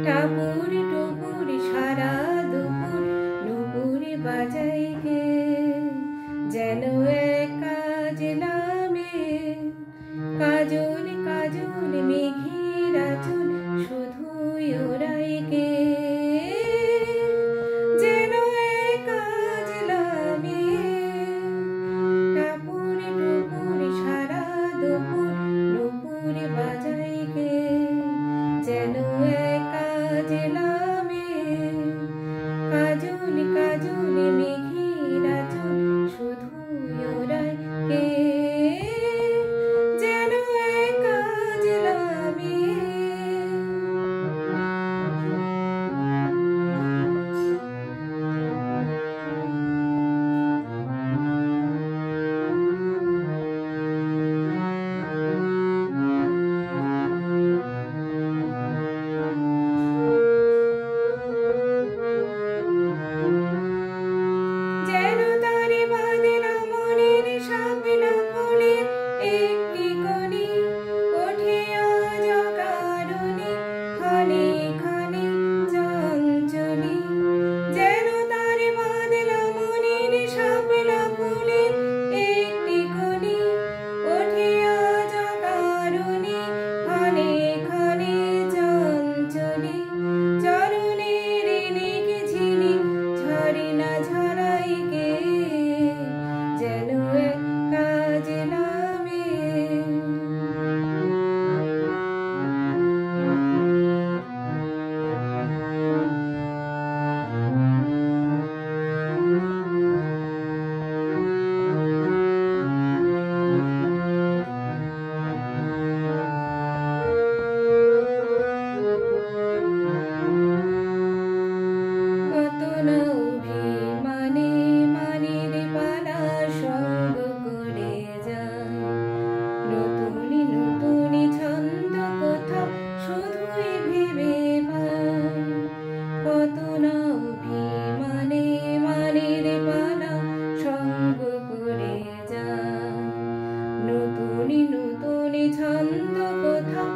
টাপুর টুপুর সারা দুপুর নুপুর বাজাই গে, যেন এক কাজ নামে কাজল কাজল মেঘের আঁচল শুধুই ওরাই গে, যেন এক কাজ নামে টাপুর টুপুর সারা দুপুর নুপুর বাজাই গে, যেন এক কাজ নামে কাজল কাজল মেঘের আঁচল শুধুই ওরাই গে, যেন এক কাজ নামে। যেন তারে বাঁধনা মনের স্বপ্ন ফুলের একটি কণি ওঠে আজ অকারণে ক্ষণে ক্ষণে চঞ্চলে, যেন তারে বাঁধনা মনের স্বপ্ন ফুলের একটি কণি ওঠে আজ অকারণে ক্ষণে ক্ষণে চঞ্চলে, চরণের নিক ঝিলিক ঝরে না ঝরাই গে, যেন এক কাজ নামে। কত না অভিমানে মানের পালা সঙ্গ করে যায়, নতুন নতুন ছন্দ কোথাও শুধুই ভেবে পায়, কত না অভিমানে মানের পালা সঙ্গ করে যায়, নতুন নতুন ছন্দ কোথাও